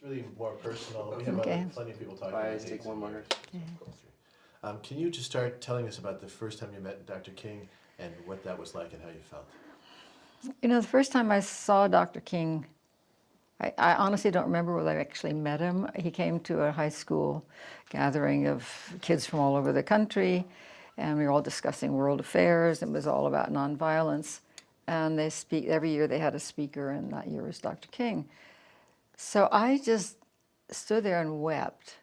It's really more personal. We have Okay. plenty of people talking Baez, about take one more. Can you just start telling us about the first time you met Dr. King and what that was like and how you felt? You know, the first time I saw Dr. King, I honestly don't remember whether I actually met him. He came to a high school gathering of kids from all over the country, and we were all discussing world affairs. It was all about nonviolence. And they speak every year. They had a speaker, and that year was Dr. King. So I just stood there and wept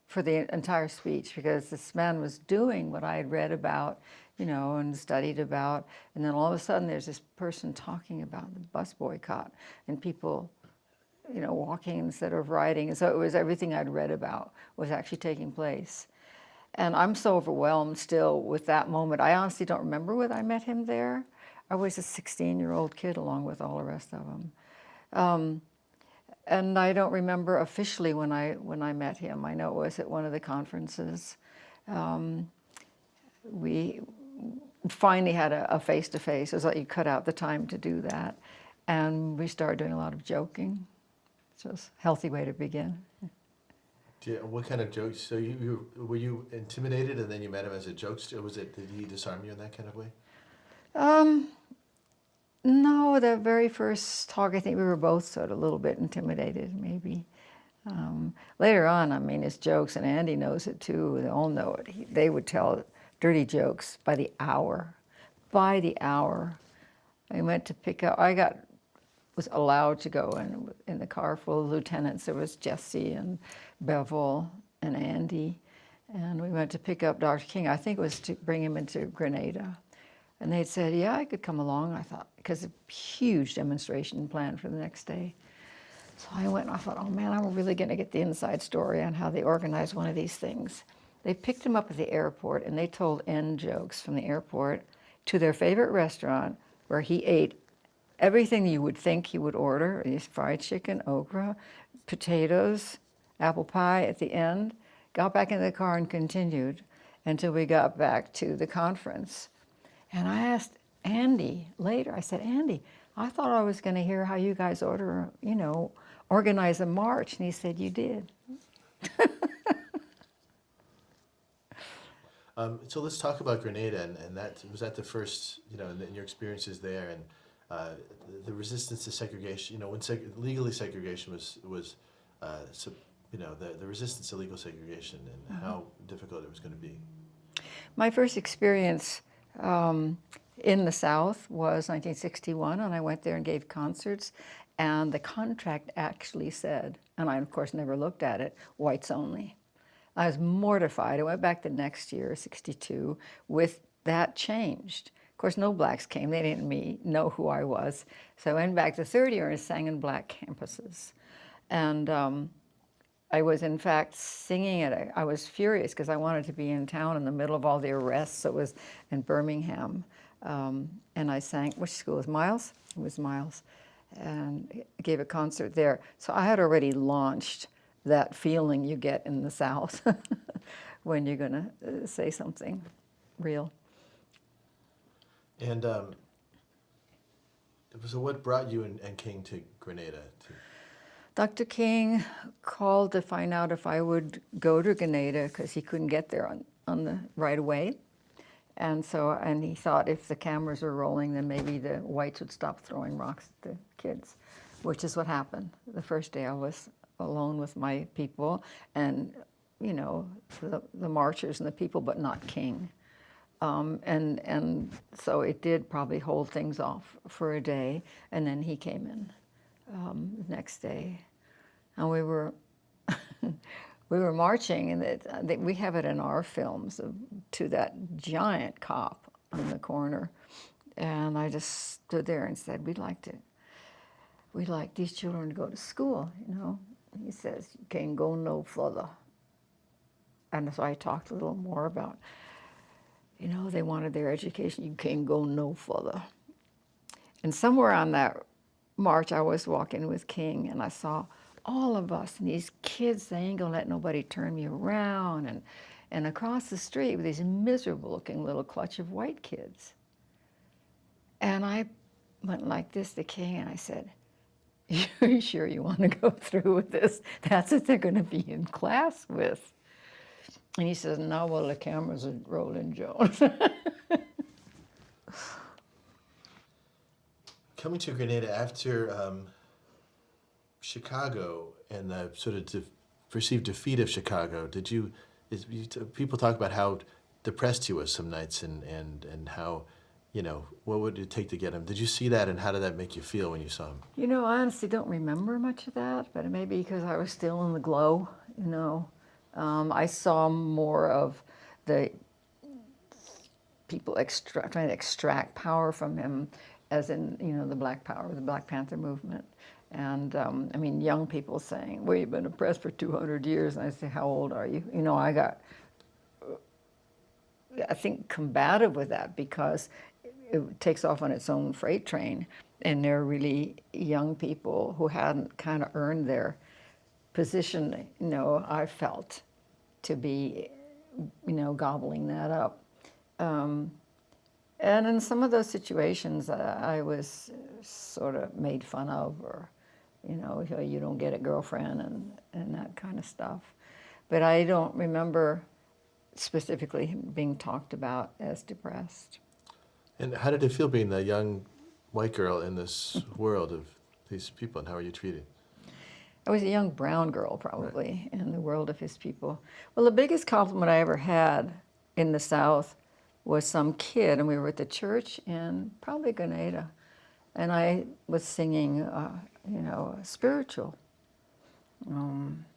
for the entire speech because this man was doing what I had read about, you know, and studied about. And then all of a sudden there's this person talking about the bus boycott and people, you know, walking instead of riding. And so it was everything I'd read about was actually taking place. And I'm so overwhelmed still with that moment. I honestly don't remember whether I met him there. I was a 16-year-old kid along with all the rest of them. And I don't remember officially when I met him. I know it was at one of the conferences. We finally had a face-to-face. It was like you cut out the time to do that. And we started doing a lot of joking. So it's a healthy way to begin. What kind of jokes? So were you intimidated and then you met him as a jokester? Did he disarm you in that kind of way? No, the very first talk, I think we were both sort of a little bit intimidated, maybe. Later on, I mean, his jokes, and Andy knows it too, they all know it. They would tell dirty jokes by the hour. By the hour. I went to pick up, was allowed to go in the car full of lieutenants. There was Jesse and Bevel and Andy. And we went to pick up Dr. King. I think it was to bring him into Grenada. And they said, yeah, I could come along. I thought, because a huge demonstration planned for the next day. So I went and I thought, oh man, I'm really going to get the inside story on how they organized one of these things. They picked him up at the airport and they told end jokes from the airport to their favorite restaurant where he ate everything you would think he would order, fried chicken, okra, potatoes, apple pie at the end, got back in the car and continued until we got back to the conference. And I asked Andy later, I said, Andy, I thought I was going to hear how you guys organize a march. And he said, you did. So let's talk about Grenada, and was that the first, and your experiences there, and the resistance to segregation. When legally segregation was the resistance to legal segregation, and how difficult it was going to be. My first experience in the South was 1961, and I went there and gave concerts, and the contract actually said, and I of course never looked at it, whites only. I was mortified. I went back the next year, 62, with that changed. Of course, no blacks came. They didn't know who I was. So I went back the third year and sang in black campuses. And I was, in fact, singing it. I was furious because I wanted to be in town in the middle of all the arrests. It was in Birmingham. And I sang, which school was Miles? It was Miles. And gave a concert there. So I had already launched that feeling you get in the South when you're going to say something real. And so what brought you and King to Grenada? Dr. King called to find out if I would go to Grenada because he couldn't get there on the right away. And he thought if the cameras were rolling, then maybe the whites would stop throwing rocks at the kids, which is what happened. The first day I was alone with my people and, the marchers and the people, but not King. And so it did probably hold things off for a day, and then he came in the next day. And we were marching, and we have it in our films, to that giant cop in the corner. And I just stood there and said, we'd like these children to go to school, He says, you can't go no further. And so I talked a little more about, they wanted their education. You can't go no further. And somewhere on that march, I was walking with King, and I saw all of us, and these kids, they ain't gonna let nobody turn me around. And across the street were these miserable-looking little clutch of white kids. And I went like this to King, and I said, you sure you want to go through with this? That's what they're going to be in class with. And he says, no, well, the cameras are rolling, Joan. Coming to Grenada after Chicago and the sort of perceived defeat of Chicago, people talk about how depressed he was some nights and how, what would it take to get him? Did you see that, and how did that make you feel when you saw him? I honestly don't remember much of that, but it may be because I was still in the glow, I saw more of the people trying to extract power from him, as in, the Black Power, the Black Panther movement. And, young people saying, well, you've been oppressed for 200 years. And I say, how old are you? I got, I think, combative with that, because it takes off on its own freight train. And they're really young people who hadn't kind of earned their position, I felt, to be, gobbling that up. And in some of those situations, I was sort of made fun of, or, you don't get it, girlfriend, and that kind of stuff. But I don't remember specifically being talked about as depressed. And how did it feel being the young white girl in this world of these people, and how are you treated? I was a young brown girl, probably, in the world of his people. Well, the biggest compliment I ever had in the South was some kid, and we were at the church in probably Grenada, and I was singing, spiritual,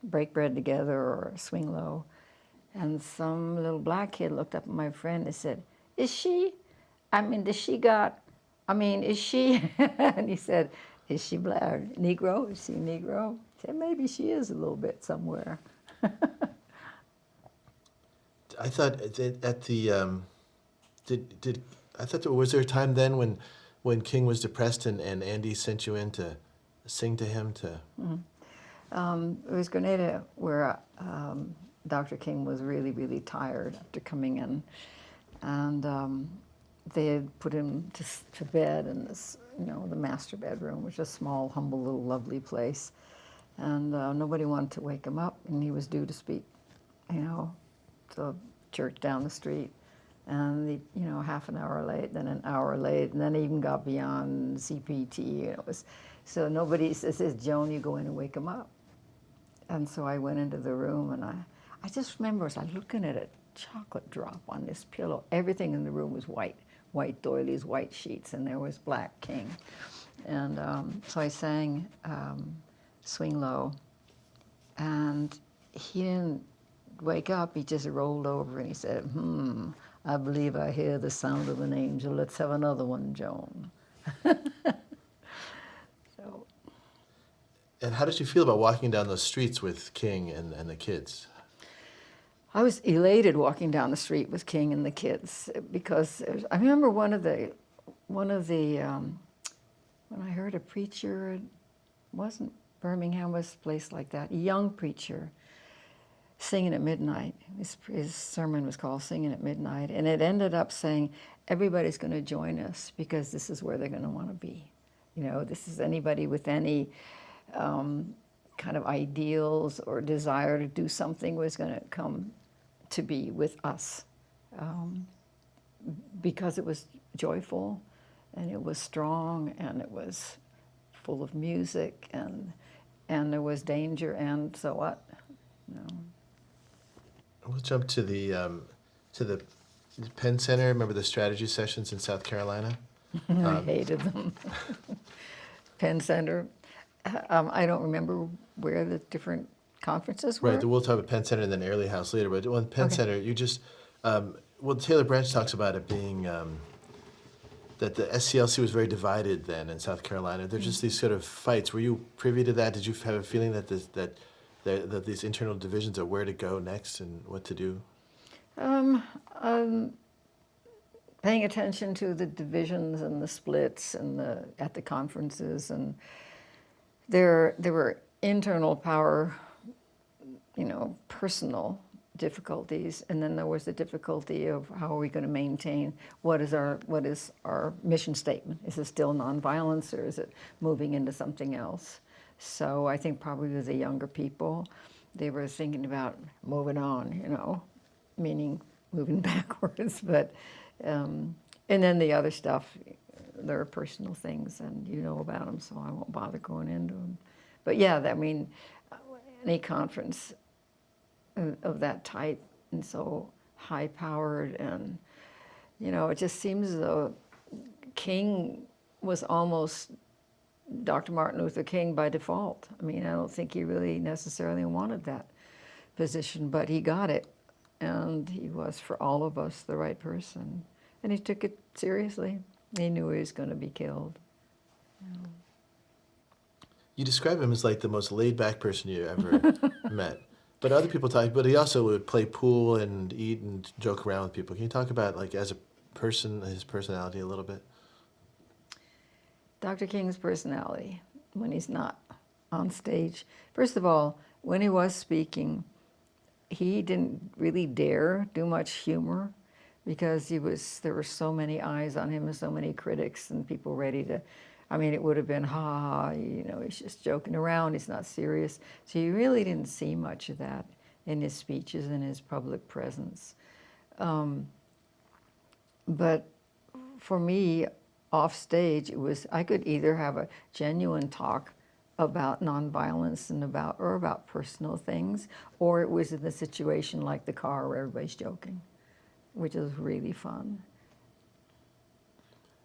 Break Bread Together or Swing Low, and some little black kid looked up at my friend and said, is she, and he said, is she black, Negro? Is she Negro? I said, maybe she is a little bit somewhere. I thought at the was there a time then when King was depressed and Andy sent you in to sing to him to? It was Grenada where Dr. King was really, really tired after coming in, and they had put him to bed in this, the master bedroom, which is a small, humble, little, lovely place, and nobody wanted to wake him up, and he was due to speak, to the church down the street. And half an hour late, then an hour late, and then it even got beyond CPT. It was, so nobody says, Joan, you go in and wake him up. And so I went into the room, and I just remember as I was looking at a chocolate drop on this pillow. Everything in the room was white doilies, white sheets, and there was Black King. And so I sang Swing Low, and he didn't wake up. He just rolled over and he said, I believe I hear the sound of an angel. Let's have another one, Joan. So. And how did you feel about walking down those streets with King and the kids? I was elated walking down the street with King and the kids, because I remember one of the when I heard a preacher, it wasn't Birmingham, was a place like that, a young preacher singing at midnight. His sermon was called Singing at Midnight, and it ended up saying, everybody's going to join us because this is where they're going to want to be. This is anybody with any kind of ideals or desire to do something was going to come to be with us, because it was joyful, and it was strong, and it was full of music, and there was danger, and so what? We'll jump to the Penn Center. Remember the strategy sessions in South Carolina? I hated them. Penn Center. I don't remember where the different conferences were. Right. We'll talk about Penn Center and then Airlie House later. But on Penn Okay. Center, you just Taylor Branch talks about it being that the SCLC was very divided then in South Carolina. There's just these sort of fights. Were you privy to that? Did you have a feeling that that these internal divisions are where to go next and what to do? Paying attention to the divisions and the splits and at the conferences, and there were internal power, personal difficulties, and then there was the difficulty of how are we going to maintain what is our mission statement? Is it still nonviolence, or is it moving into something else? So I think probably with the younger people, they were thinking about moving on, meaning moving backwards. But and then the other stuff, there are personal things, and you know about them, so I won't bother going into them. But yeah, any conference of that type and so high-powered, and it just seems as though King was almost Dr. Martin Luther King by default. I mean, I don't think he really necessarily wanted that position, but he got it, and he was, for all of us, the right person. And he took it seriously. He knew he was going to be killed. You describe him as like the most laid-back person you ever met. But other people talk, but he also would play pool and eat and joke around with people. Can you talk about, like, as a person, his personality a little bit? Dr. King's personality, when he's not on stage. First of all, when he was speaking, he didn't really dare do much humor because there were so many eyes on him and so many critics and people ready to, it would have been, ha, he's just joking around, he's not serious. So you really didn't see much of that in his speeches and his public presence. But for me, off stage, I could either have a genuine talk about nonviolence and about personal things, or it was in the situation like the car where everybody's joking, which is really fun.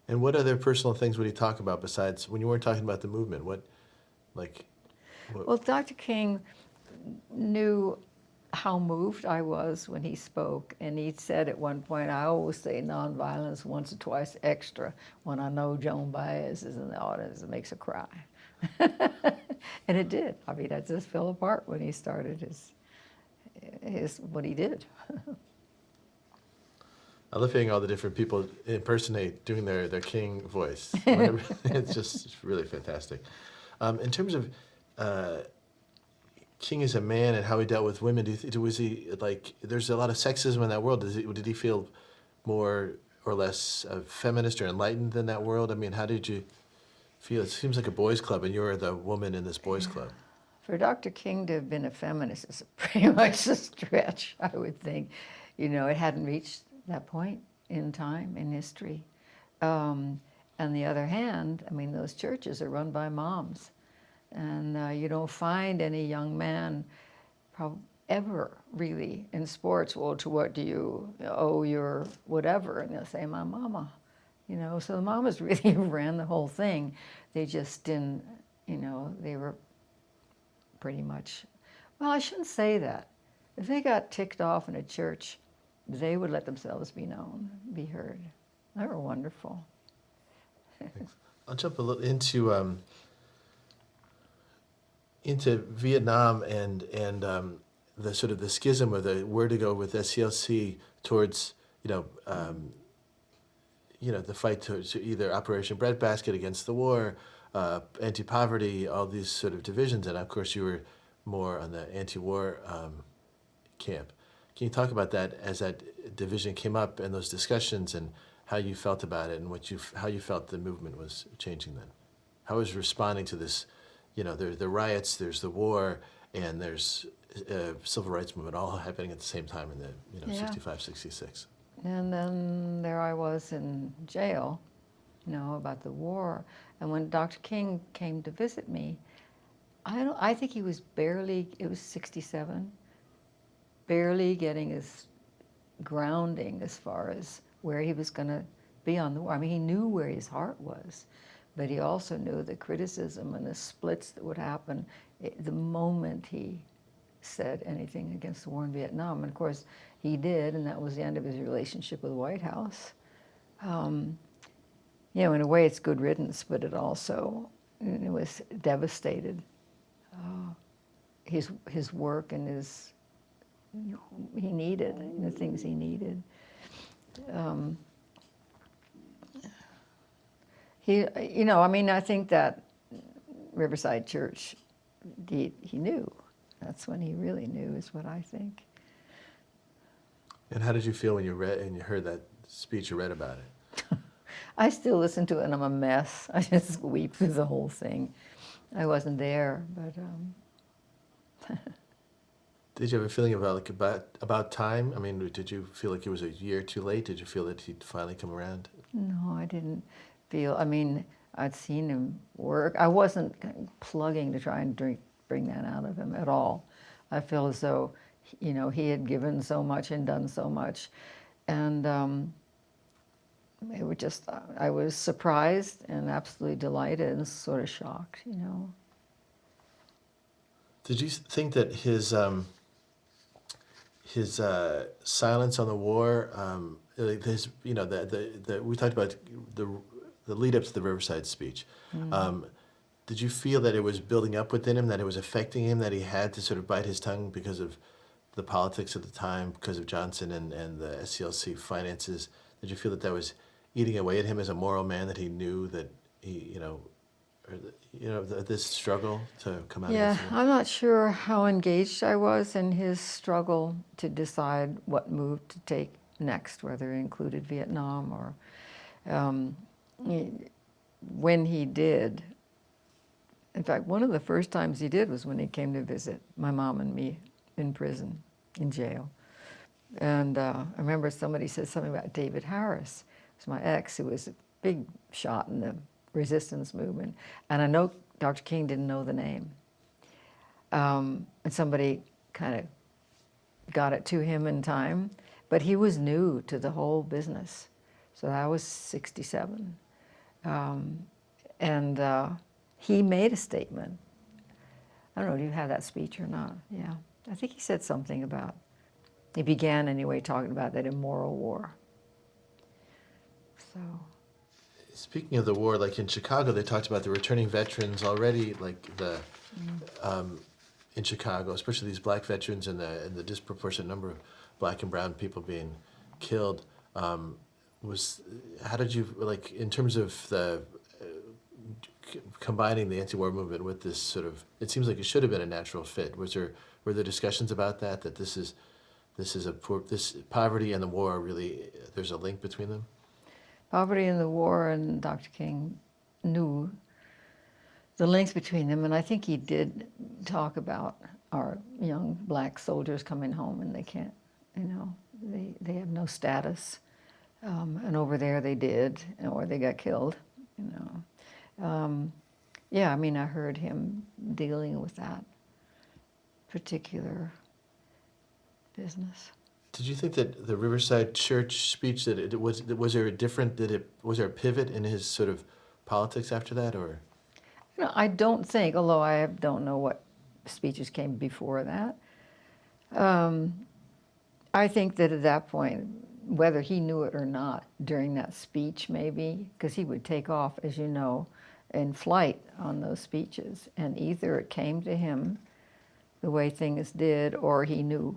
And what other personal things would he talk about besides, when you weren't talking about the movement? What? Well, Dr. King knew how moved I was when he spoke, and he said at one point, I always say nonviolence once or twice extra when I know Joan Baez is in the audience. It makes her cry. And it did. I just fell apart when he started what he did. I love hearing all the different people impersonate doing their King voice. It's really fantastic. In terms of King as a man and how he dealt with women, was he like? There's a lot of sexism in that world. Did he feel more or less feminist or enlightened than that world? How did you feel? It seems like a boys' club, and you're the woman in this boys' club. For Dr. King to have been a feminist is pretty much a stretch, I would think. It hadn't reached that point in time, in history. On the other hand, those churches are run by moms. And you don't find any young man ever really in sports, well, to what do you owe your whatever? And they'll say, my mama. So the mamas really ran the whole thing. They just didn't, they were pretty much, well, I shouldn't say that. If they got ticked off in a church, they would let themselves be known, be heard. They were wonderful. I'll jump a little into Vietnam and the sort of the schism or the where to go with SCLC towards the fight to either Operation Breadbasket against the war, anti-poverty, all these sort of divisions, and of course you were more on the anti-war camp. Can you talk about that as that division came up and those discussions and how you felt about it and how you felt the movement was changing then? How was responding to this? The riots, there's the war, and there's civil rights movement all happening at the same time in the 65, 66. And then there I was in jail, about the war. And when Dr. King came to visit me, I think he was it was 67, barely getting his grounding as far as where he was going to be on the war. He knew where his heart was, but he also knew the criticism and the splits that would happen the moment he said anything against the war in Vietnam. And of course, he did, and that was the end of his relationship with the White House. In a way, it's good riddance, but it was devastated. His work and he needed, the things he needed. I think that Riverside Church, he knew. That's when he really knew, is what I think. And how did you feel when you read and you heard that speech or read about it? I still listen to it and I'm a mess. I just weep through the whole thing. I wasn't there, but Did you have a feeling about about time? I mean, did you feel like it was a year too late? Did you feel that he'd finally come around? no, I didn't feel, I mean, I'd seen him work. I wasn't plugging to try and bring that out of him at all. I feel as though, you know, he had given so much and done so much. And it was just, I was surprised and absolutely delighted and sort of shocked, you know. Did you think that his silence on the war, his, you know, we talked about the lead up to the Riverside speech. Did you feel that it was building up within him, that it was affecting him, that he had to sort of bite his tongue because of the politics at the time, because of Johnson and the SCLC finances? Did you feel that that was eating away at him as a moral man, that he knew that he, this struggle to come out Yeah, against him? I'm not sure how engaged I was in his struggle to decide what move to take next, whether it included Vietnam or when he did. In fact, one of the first times he did was when he came to visit my mom and me in prison, in jail. And I remember somebody said something about David Harris. It was my ex, who was a big shot in the resistance movement. And I know Dr. King didn't know the name. And somebody kind of got it to him in time. But he was new to the whole business. So I was 67. He made a statement. I don't know, do you have that speech or not? Yeah. I think he said something about, he began anyway talking about that immoral war. So. Speaking of the war, like in Chicago, they talked about the returning veterans already, like in Chicago, especially these black veterans and the disproportionate number of black and brown people being killed. How did you, like, in terms of the combining the anti-war movement with this sort of, it seems like it should have been a natural fit. Were there discussions about that this poverty and the war really, there's a link between them? Poverty and the war, and Dr. King knew the links between them, and I think he did talk about our young black soldiers coming home and they can't, you know, they have no status, and over there they did, or they got killed, you know. Yeah, I mean, I heard him dealing with that particular business. Did you think that the Riverside Church speech, that was there a pivot in his sort of politics after that, or? You know, I don't think, although I don't know what speeches came before that. I think that at that point, whether he knew it or not, during that speech maybe, because he would take off, as you know, in flight on those speeches, and either it came to him the way things did, or he knew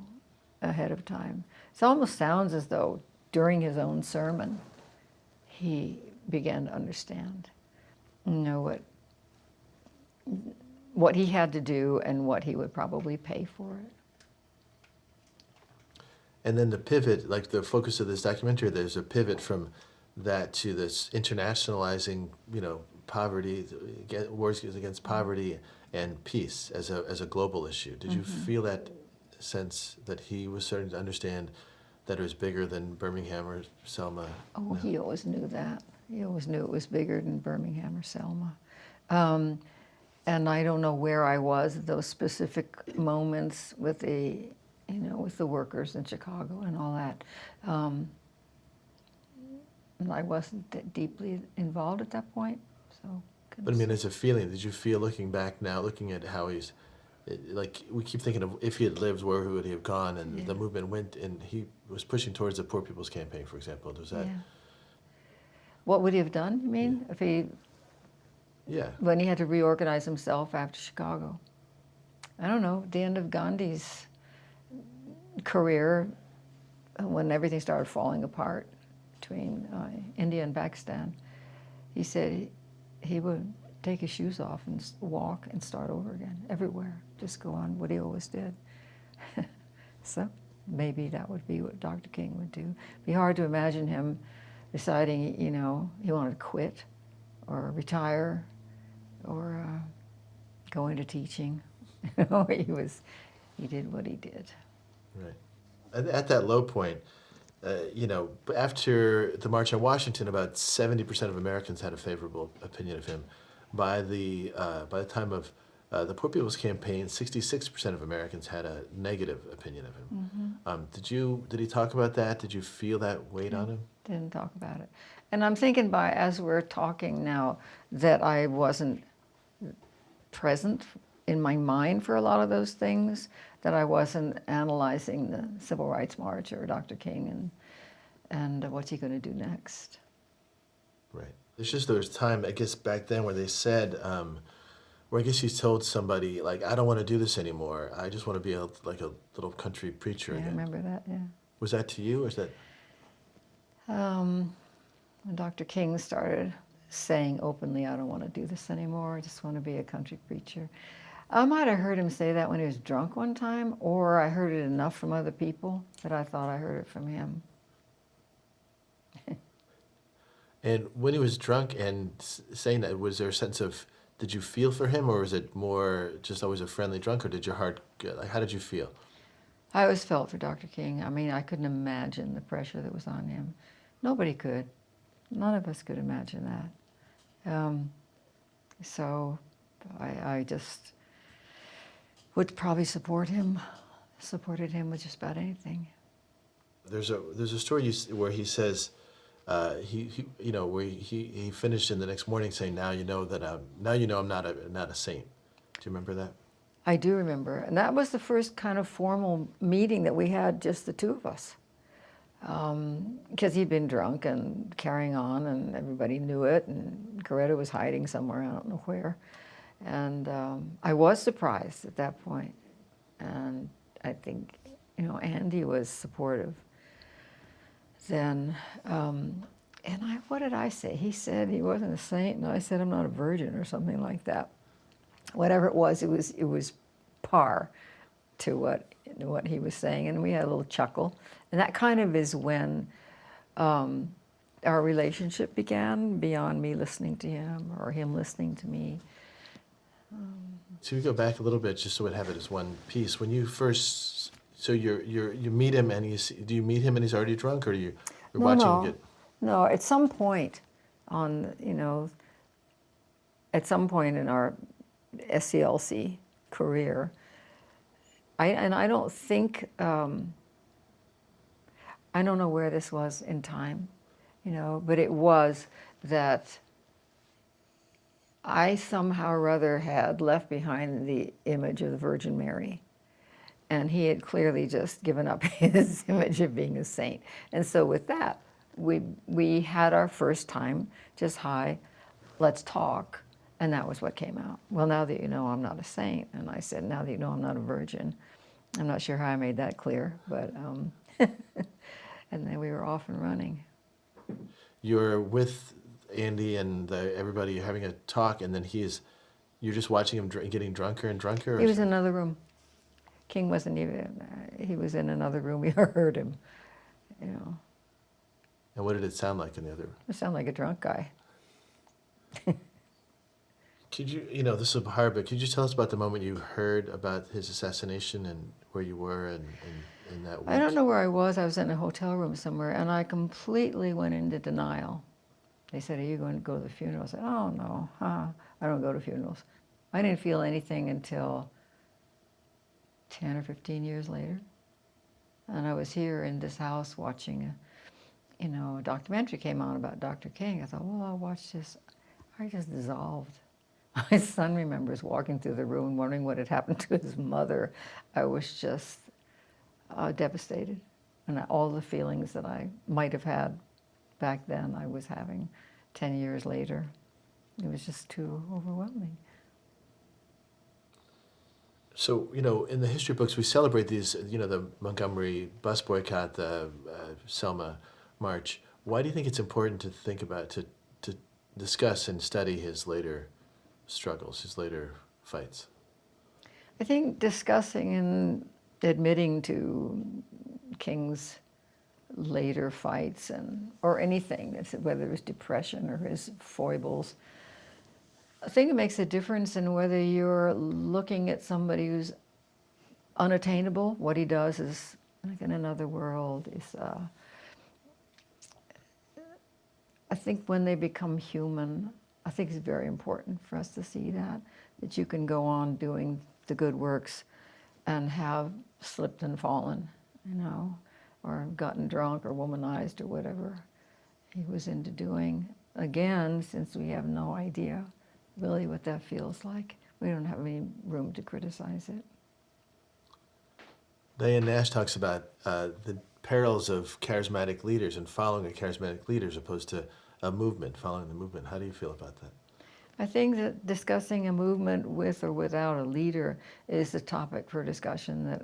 ahead of time. It almost sounds as though during his own sermon, he began to understand, you know, what he had to do and what he would probably pay for it. And then the pivot, like the focus of this documentary, there's a pivot from that to this internationalizing, you know, poverty, wars against poverty and peace as a global issue. Did you feel that sense that he was starting to understand that it was bigger than Birmingham or Selma? Oh, No. he always knew that. He always knew it was bigger than Birmingham or Selma. And I don't know where I was at those specific moments with the, you know, with the workers in Chicago and all that. And I wasn't that deeply involved at that point, so. But I mean, as a feeling, did you feel, looking back now, looking at how he's, like, we keep thinking of if he had lived, where would he have gone? And the movement went, and he was pushing towards the Poor People's Campaign, for example. Was that? Yeah. What would he have done, you mean, if he, when he had to reorganize himself after Chicago? I don't know, at the end of Gandhi's career, when everything started falling apart between India and Pakistan, he said he would take his shoes off and walk and start over again, everywhere. Just go on what he always did. So, maybe that would be what Dr. King would do. It'd be hard to imagine him deciding, you know, he wanted to quit or retire or go into teaching. You know, he did what he did. Right. At that low point, you know, after the March on Washington, about 70% of Americans had a favorable opinion of him. By the time of the Poor People's Campaign, 66% of Americans had a negative opinion of him. Did he talk about that? Did you feel that weight on him? Didn't talk about it. And I'm thinking as we're talking now, that I wasn't present in my mind for a lot of those things, that I wasn't analyzing the Civil Rights March or Dr. King and what's he going to do next. Right. It's just there was time, I guess, back then where they said, where I guess he told somebody, like, I don't want to do this anymore. I just want to be like a little country preacher Yeah, again. I remember that, yeah. Was that to you, or is that? When Dr. King started saying openly, I don't want to do this anymore, I just want to be a country preacher. I might have heard him say that when he was drunk one time, or I heard it enough from other people that I thought I heard it from him. And when he was drunk and saying that, was there a sense of, did you feel for him, or was it more just always a friendly drunk, or did your heart, like, how did you feel? I always felt for Dr. King. I mean, I couldn't imagine the pressure that was on him. Nobody could. None of us could imagine that. So I just would probably supported him with just about anything. There's a story where he says, you know, where he finished in the next morning saying, now you know I'm not a saint. Do you remember that? I do remember, and that was the first kind of formal meeting that we had, just the two of us, because he'd been drunk and carrying on, and everybody knew it, and Coretta was hiding somewhere, I don't know where, and I was surprised at that point, and I think, you know, Andy was supportive then, and what did I say? He said he wasn't a saint, and I said I'm not a virgin or something like that. Whatever it was par to what he was saying, and we had a little chuckle, and that kind of is when our relationship began, beyond me listening to him or him listening to me. So we go back a little bit, just so we'd have it as one piece. When you first, so you meet him, and do you meet him and he's already drunk, or you're watching him get? No, at some point at some point in our SCLC career, I don't think, I don't know where this was in time, you know, but it was that I somehow or other had left behind the image of the Virgin Mary, and he had clearly just given up his image of being a saint. And so with that, we had our first time, just hi, let's talk. And that was what came out. Well, now that you know I'm not a saint. And I said, now that you know I'm not a virgin. I'm not sure how I made that clear, but, and then we were off and running. You're with Andy and everybody, you're having a talk, and then you're just watching him getting drunker and drunker? He was in another room. King wasn't even, he was in another room. We heard him, you know. And what did it sound like in the other room? It sounded like a drunk guy. Could you, you know, this is hard, but could you tell us about the moment you heard about his assassination and where you were and in that week? I don't know where I was. I was in a hotel room somewhere, and I completely went into denial. They said, are you going to go to the funeral? I said, oh, no, I don't go to funerals. I didn't feel anything until 10 or 15 years later. And I was here in this house watching a documentary came on about Dr. King. I thought, well, I'll watch this. I just dissolved. My son remembers walking through the room wondering what had happened to his mother. I was just devastated. And all the feelings that I might have had back then, I was having 10 years later. It was just too overwhelming. So, you know, in the history books, we celebrate these, you know, the Montgomery bus boycott, the Selma March. Why do you think it's important to think about, to discuss and study his later struggles, his later fights? I think discussing and admitting to King's later fights or anything, whether it was depression or his foibles. I think it makes a difference in whether you're looking at somebody who's unattainable. What he does is like in another world. I think when they become human, I think it's very important for us to see that you can go on doing the good works and have slipped and fallen, or gotten drunk or womanized or whatever he was into doing. Again, since we have no idea really what that feels like, we don't have any room to criticize it. Diane Nash talks about the perils of charismatic leaders and following a charismatic leader as opposed to a movement, following the movement. How do you feel about that? I think that discussing a movement with or without a leader is a topic for discussion that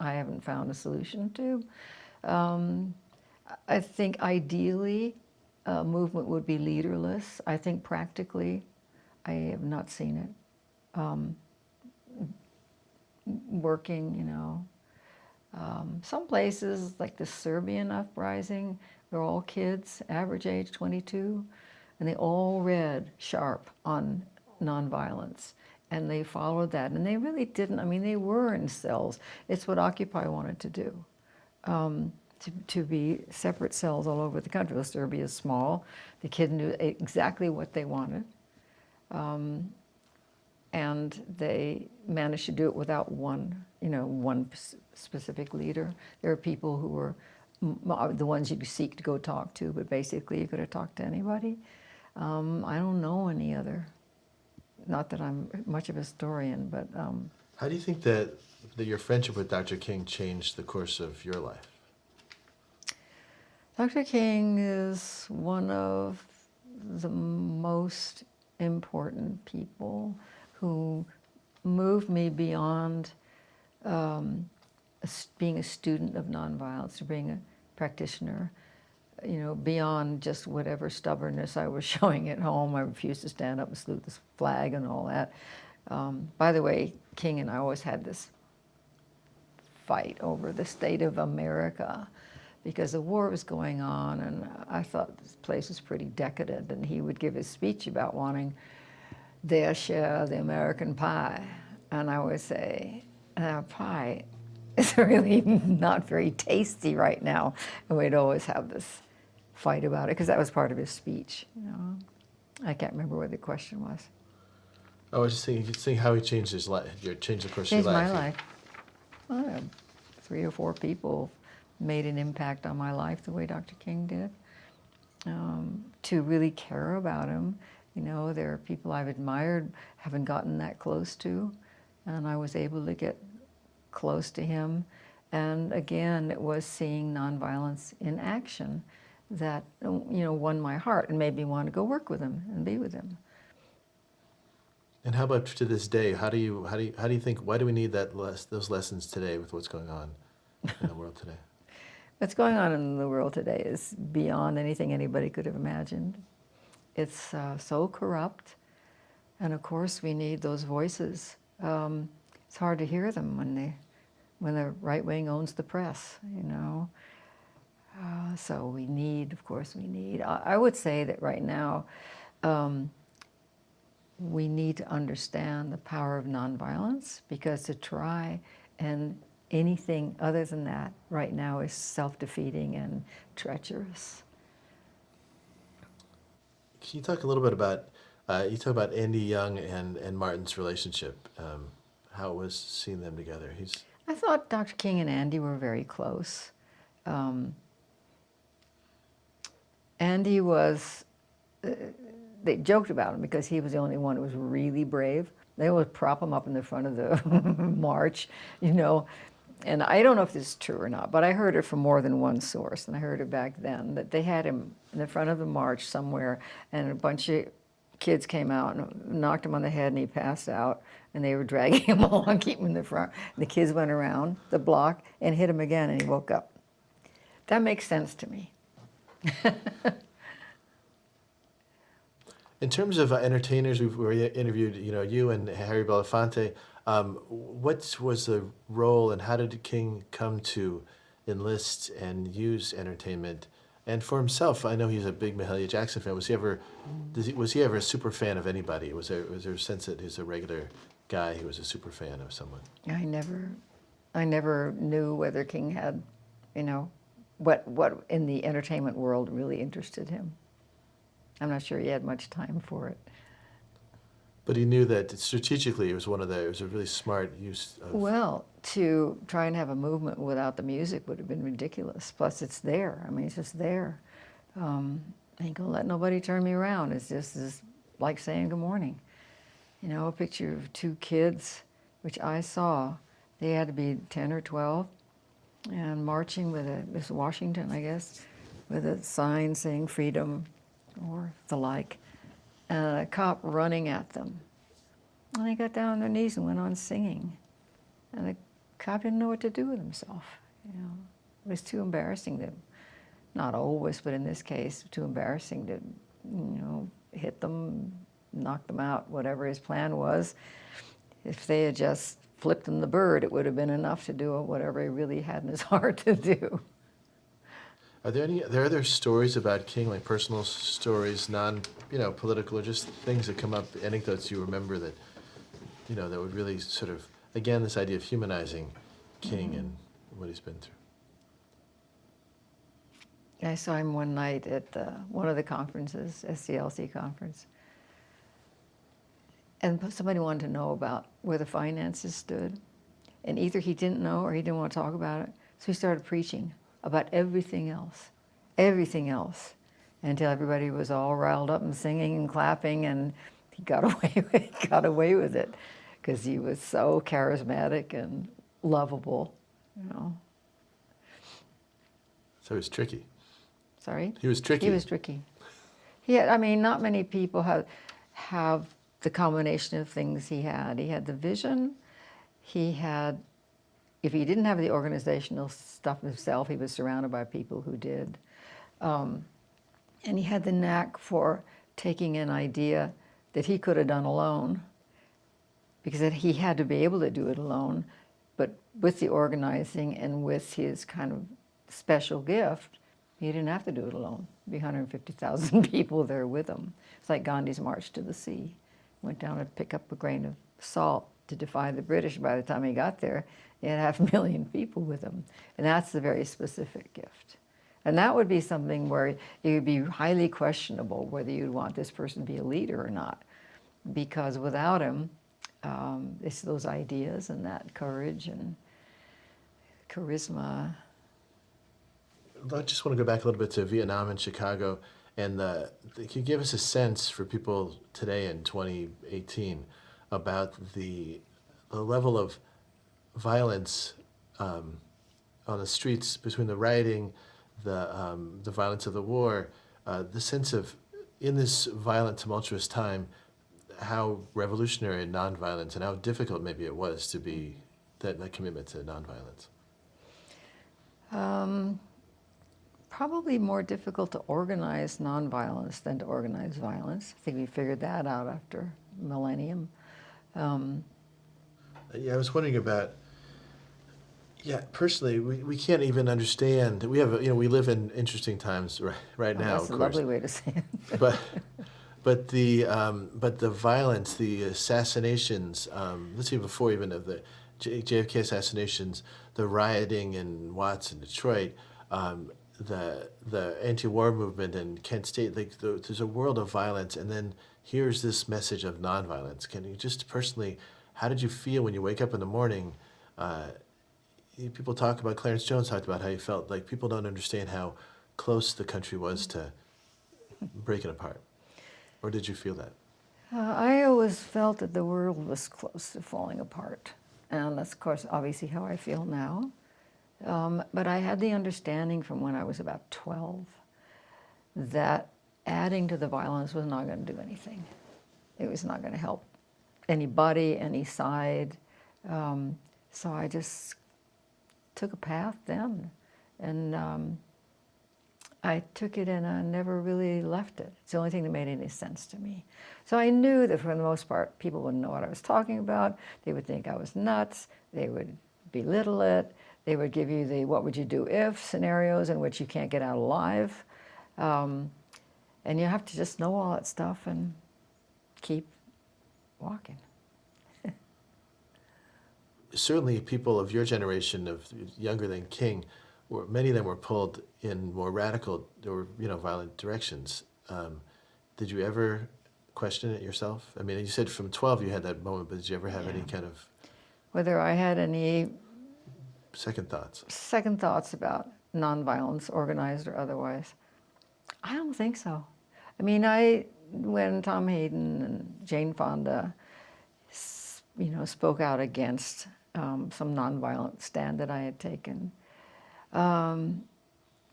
I haven't found a solution to. I think ideally a movement would be leaderless. I think practically I have not seen it working, some places like the Serbian uprising, they're all kids, average age 22, and they all read Sharp on nonviolence, and they followed that, and they really didn't, they were in cells. It's what Occupy wanted to do, to be separate cells all over the country. Well, Serbia is small. The kids knew exactly what they wanted, and they managed to do it without one specific leader. There are people who were the ones you'd seek to go talk to, but basically you could have talked to anybody. I don't know any other. Not that I'm much of a historian, but... How do you think that your friendship with Dr. King changed the course of your life? Dr. King is one of the most important people who moved me beyond being a student of nonviolence to being a practitioner, beyond just whatever stubbornness I was showing at home. I refused to stand up and salute the flag and all that. By the way, King and I always had this fight over the state of America because the war was going on, and I thought this place was pretty decadent, and he would give his speech about wanting their share of the American pie. And I would say, pie is really not very tasty right now. And we'd always have this fight about it, because that was part of his speech. I can't remember what the question was. I was just thinking how he changed his life, changed the course of your life. Changed my life. Well, 3 or 4 people made an impact on my life the way Dr. King did. To really care about him. There are people I've admired, haven't gotten that close to, and I was able to get close to him. And again, it was seeing nonviolence in action that won my heart and made me want to go work with him and be with him. And how about to this day? How do you think? Why do we need those lessons today with what's going on in the world today? What's going on in the world today is beyond anything anybody could have imagined. It's so corrupt, and of course we need those voices. It's hard to hear them when the right wing owns the press, So we need. I would say that right now we need to understand the power of nonviolence, because to try and anything other than that right now is self-defeating and treacherous. Can you talk a little bit about, you talk about Andy Young and Martin's relationship, how it was seeing them together? I thought Dr. King and Andy were very close. Andy was, they joked about him because he was the only one who was really brave. They would prop him up in the front of the march, And I don't know if this is true or not, but I heard it from more than one source, and I heard it back then, that they had him in the front of the march somewhere, and a bunch of kids came out and knocked him on the head, and he passed out, and they were dragging him along, keeping him in the front. And the kids went around the block and hit him again, and he woke up. That makes sense to me. In terms of entertainers, we interviewed, you and Harry Belafonte. What was the role, and how did King come to enlist and use entertainment. And for himself, I know he's a big Mahalia Jackson fan. Was he ever a super fan of anybody? Was there a sense that he's a regular guy who was a super fan of someone? I never knew whether King had, you know, what in the entertainment world really interested him. I'm not sure he had much time for it. But he knew that strategically it was a really smart use of. Well, to try and have a movement without the music would have been ridiculous. Plus, it's there. I mean, it's just there. I ain't gonna let nobody turn me around. It's just like saying good morning. You know, a picture of two kids, which I saw. They had to be 10 or 12, and marching with Miss Washington, I guess, with a sign saying freedom or the like, and a cop running at them. And they got down on their knees and went on singing. And the cop didn't know what to do with himself. You know, it was too embarrassing to, not always, but in this case, too embarrassing to, you know, hit them, knock them out, whatever his plan was. If they had just flipped him the bird, it would have been enough to do whatever he really had in his heart to do. Are there other stories about King, like personal stories, political, or just things that come up, anecdotes you remember that, that would really sort of, again, this idea of humanizing King and what he's been through? I saw him one night at one of the conferences, SCLC conference. And somebody wanted to know about where the finances stood. And either he didn't know or he didn't want to talk about it. So he started preaching about everything else, until everybody was all riled up and singing and clapping, and he got away with it because he was so charismatic and lovable, you know. So he was tricky. Sorry? He was tricky. He was tricky. Not many people have the combination of things he had. He had the vision. If he didn't have the organizational stuff himself, he was surrounded by people who did. And he had the knack for taking an idea that he could have done alone, because he had to be able to do it alone, but with the organizing and with his kind of special gift, he didn't have to do it alone. There'd be 150,000 people there with him. It's like Gandhi's March to the Sea. Went down to pick up a grain of salt to defy the British. By the time he got there, he had 500,000 people with him. And that's the very specific gift. And that would be something where it would be highly questionable whether you'd want this person to be a leader or not. Because without him, it's those ideas and that courage and charisma. I just want to go back a little bit to Vietnam and Chicago. And can you give us a sense for people today in 2018 about the level of violence on the streets between the rioting, the violence of the war, the sense of, in this violent, tumultuous time, how revolutionary and nonviolence and how difficult maybe it was to be that commitment to nonviolence? Probably more difficult to organize nonviolence than to organize violence. I think we figured that out after millennium. I was wondering about. Personally, we can't even understand. We have, we live in interesting times right now. That's of a course. lovely way to say it. but the violence, the assassinations. Let's see, before even of the JFK assassinations, the rioting in Watts and Detroit. The anti-war movement in Kent State, there's a world of violence, and then here's this message of nonviolence. Can you just personally, how did you feel when you wake up in the morning? People talk about, Clarence Jones talked about how he felt like people don't understand how close the country was to breaking apart. Or did you feel that? I always felt that the world was close to falling apart. And that's, of course, obviously how I feel now. But I had the understanding from when I was about 12 that adding to the violence was not going to do anything. It was not going to help anybody, any side. So I just took a path then. And I took it and I never really left it. It's the only thing that made any sense to me. So I knew that for the most part, people wouldn't know what I was talking about. They would think I was nuts. They would belittle it. They would give you the what would you do if scenarios in which you can't get out alive. And you have to just know all that stuff and keep walking. Certainly, people of your generation, of younger than King, many of them were pulled in more radical or violent directions. Did you ever question it yourself? I mean, you said from 12 you had that moment, but did you ever have any kind of Whether I had any second thoughts? second thoughts about nonviolence, organized or otherwise, I don't think so. I mean, when Tom Hayden and Jane Fonda, spoke out against some nonviolent stand that I had taken,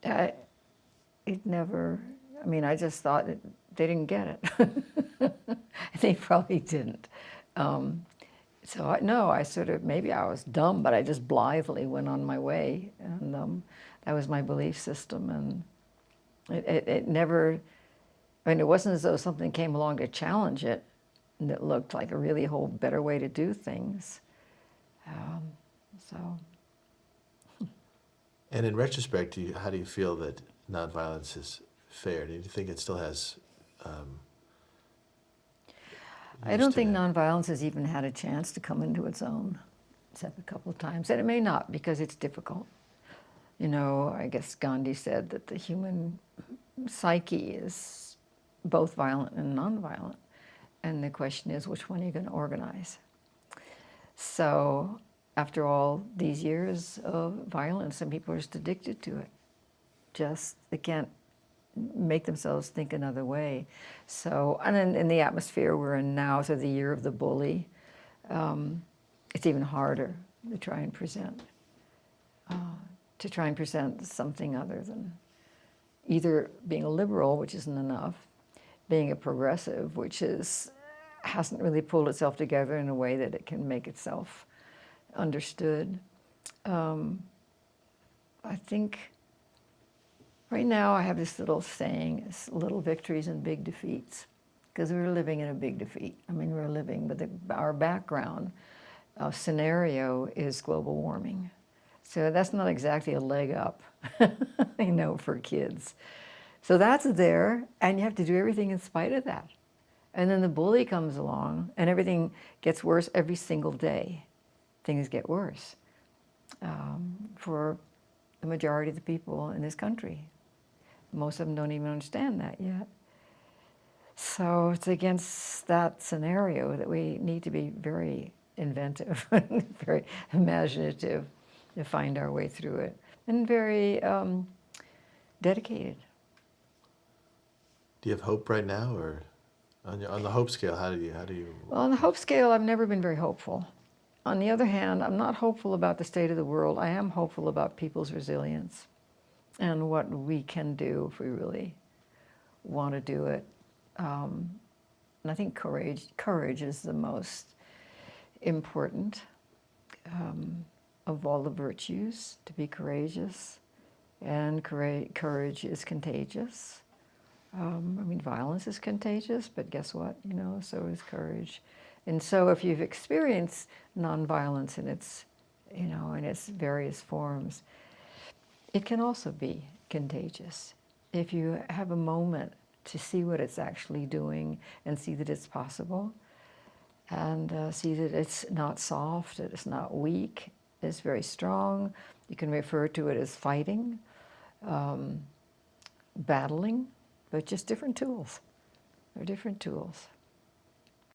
it never. I mean, I just thought they didn't get it. They probably didn't. I sort of, maybe I was dumb, but I just blithely went on my way, and that was my belief system, and it never. I mean, it wasn't as though something came along to challenge it, and it looked like a really whole better way to do things. And in retrospect, how do you feel that nonviolence is fair? Do you think it still has? I don't think nonviolence has even had a chance to come into its own, except a couple of times, and it may not because it's difficult. I guess Gandhi said that the human psyche is both violent and nonviolent, and the question is, which one are you going to organize? So, after all these years of violence, some people are just addicted to it. They can't make themselves think another way. So, and in the atmosphere we're in now, so the year of the bully, it's even harder to try and present something other than either being a liberal, which isn't enough, being a progressive, which hasn't really pulled itself together in a way that it can make itself understood. I think right now I have this little saying, it's little victories and big defeats, because we're living in a big defeat. I mean, but our background scenario is global warming. So that's not exactly a leg up, for kids. So that's there, and you have to do everything in spite of that. And then the bully comes along, and everything gets worse every single day. Things get worse for the majority of the people in this country. Most of them don't even understand that yet. So it's against that scenario that we need to be very inventive, very imaginative to find our way through it, and very dedicated. Do you have hope right now, or on the hope scale? How do you? Well, on the hope scale, I've never been very hopeful. On the other hand, I'm not hopeful about the state of the world. I am hopeful about people's resilience and what we can do if we really want to do it. And I think courage is the most important of all the virtues, to be courageous. And courage is contagious. Violence is contagious, but guess what? So is courage. And so if you've experienced nonviolence in its various forms, it can also be contagious. If you have a moment to see what it's actually doing and see that it's possible, and see that it's not soft, that it's not weak, it's very strong. You can refer to it as fighting, battling, but just different tools. They're different tools.